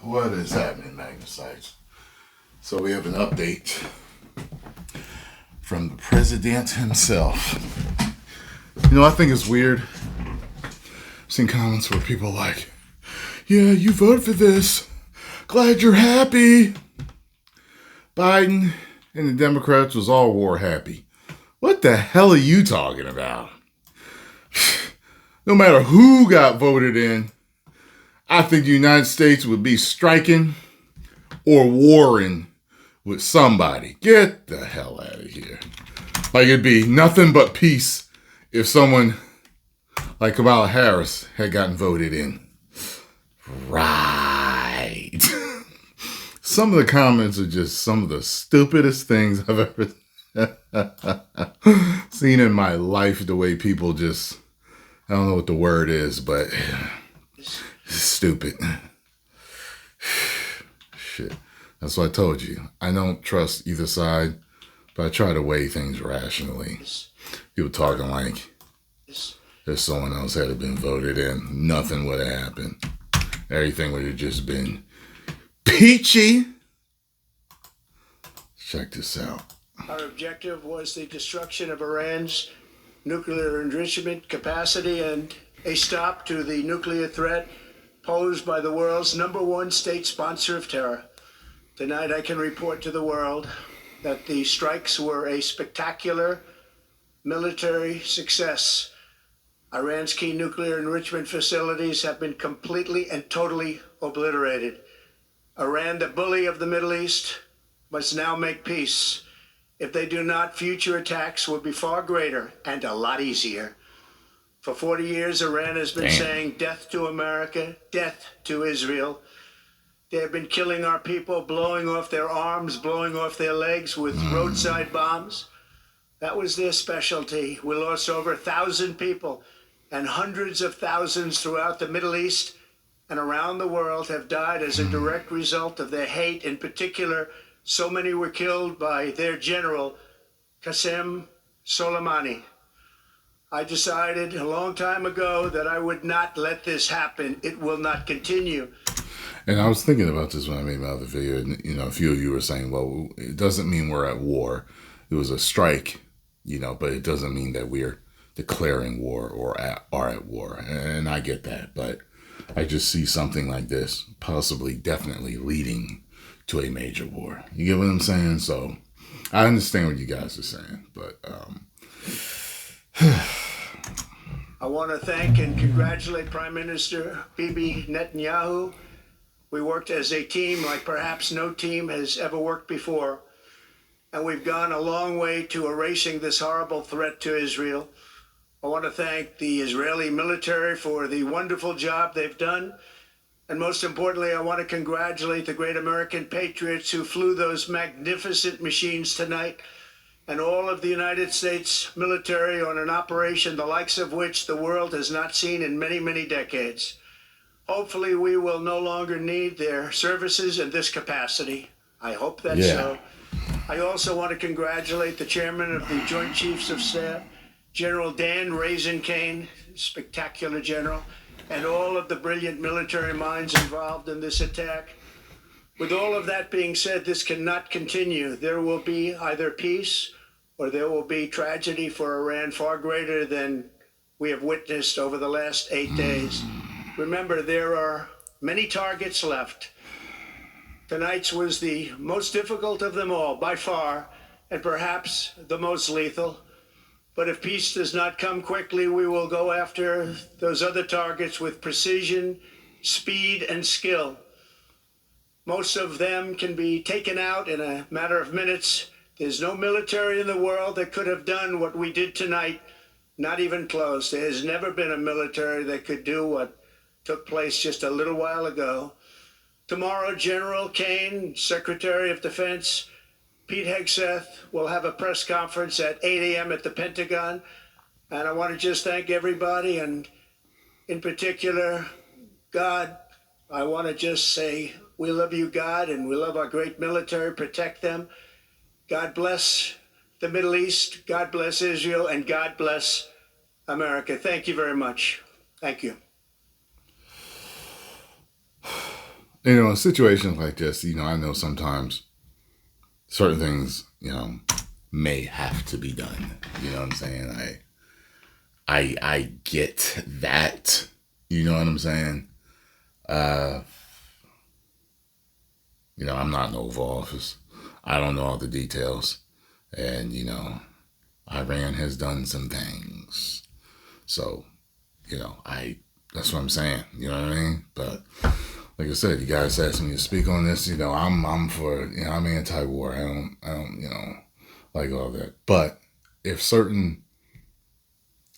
What is happening, Magnus? So we have an update from the president himself. I think it's weird. I've seen comments where people are like, yeah, you voted for this. Glad you're happy. Biden and the Democrats was all war happy. What the hell are you talking about? No matter who got voted in, I think the United States would be striking or warring with somebody. Get the hell out of here. Like, it'd be nothing but peace if someone like Kamala Harris had gotten voted in. Right. Some of the comments are just some of the stupidest things I've ever seen in my life. The way people just, I don't know what the word is, but stupid. Shit. That's what I told you. I don't trust either side, but I try to weigh things rationally. People talking like if someone else had been voted in, nothing would have happened. Everything would have just been peachy. Check this out. Our objective was the destruction of Iran's nuclear enrichment capacity and a stop to the nuclear threat posed by the world's #1 state sponsor of terror. Tonight I can report to the world that the strikes were a spectacular military success. Iran's key nuclear enrichment facilities have been completely and totally obliterated. Iran, the bully of the Middle East, must now make peace. If they do not, future attacks will be far greater and a lot easier. For 40 years, Iran has been saying death to America, death to Israel. They have been killing our people, blowing off their arms, blowing off their legs with roadside bombs. That was their specialty. We lost over 1,000 people, and hundreds of thousands throughout the Middle East and around the world have died as a direct result of their hate. In particular, so many were killed by their general, Qasem Soleimani. I decided a long time ago that I would not let this happen. It will not continue. And I was thinking about this when I made my other video. And, a few of you were saying, well, it doesn't mean we're at war. It was a strike, but it doesn't mean that we're declaring war or are at war. And I get that. But I just see something like this possibly definitely leading to a major war. You get what I'm saying? So I understand what you guys are saying. But I want to thank and congratulate Prime Minister Bibi Netanyahu. We worked as a team like perhaps no team has ever worked before. And we've gone a long way to erasing this horrible threat to Israel. I want to thank the Israeli military for the wonderful job they've done. And most importantly, I want to congratulate the great American patriots who flew those magnificent machines tonight, and all of the United States military on an operation the likes of which the world has not seen in many, many decades. Hopefully, we will no longer need their services in this capacity. I hope that's so. I also want to congratulate the chairman of the Joint Chiefs of Staff, General Dan Raisin Kane, spectacular general, and all of the brilliant military minds involved in this attack. With all of that being said, this cannot continue. There will be either peace or there will be tragedy for Iran far greater than we have witnessed over the last 8 days. Remember, there are many targets left. Tonight's was the most difficult of them all, by far, and perhaps the most lethal. But if peace does not come quickly, we will go after those other targets with precision, speed, and skill. Most of them can be taken out in a matter of minutes. There's no military in the world that could have done what we did tonight, not even close. There has never been a military that could do what took place just a little while ago. Tomorrow, General Kane, Secretary of Defense, Pete Hegseth will have a press conference at 8 a.m. at the Pentagon. And I want to just thank everybody, and in particular, God. I want to just say, we love you, God, and we love our great military. Protect them. God bless the Middle East. God bless Israel, and God bless America. Thank you very much. Thank you. in situations like this, I know sometimes certain things, may have to be done. You know what I'm saying? I get that. You know what I'm saying? I'm not in Oval Office. I don't know all the details. And, Iran has done some things. So, that's what I'm saying. You know what I mean? But like I said, you guys asked me to speak on this. I'm for, I'm anti-war. I don't, like all that. But if certain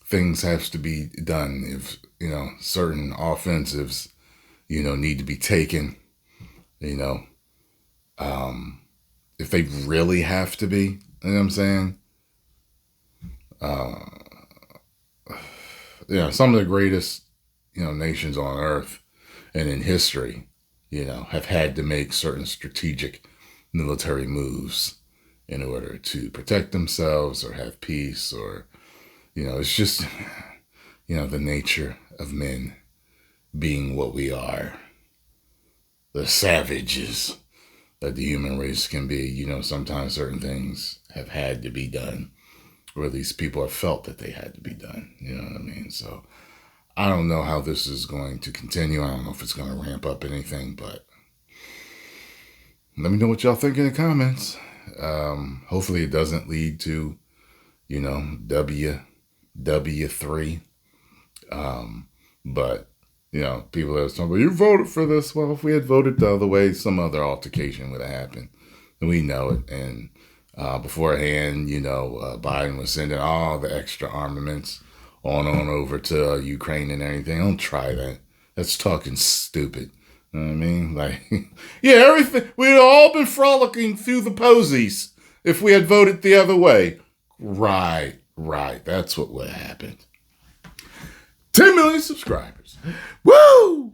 things have to be done, if, certain offensives, need to be taken, if they really have to be, you know what I'm saying? Some of the greatest, nations on earth and in history, have had to make certain strategic military moves in order to protect themselves or have peace or, it's just, the nature of men being what we are, the savages that the human race can be. Sometimes certain things have had to be done, or at least people have felt that they had to be done. You know what I mean? So I don't know how this is going to continue. I don't know if it's going to ramp up anything, but let me know what y'all think in the comments. Hopefully it doesn't lead to, W3. But, people are talking about, you voted for this. Well, if we had voted the other way, some other altercation would have happened. And we know it. And beforehand, Biden was sending all the extra armaments on over to Ukraine and everything. Don't try that. That's talking stupid. You know what I mean? Like, yeah, everything. We'd all been frolicking through the posies if we had voted the other way. Right. That's what would have happened. 10 million subscribers. Woo!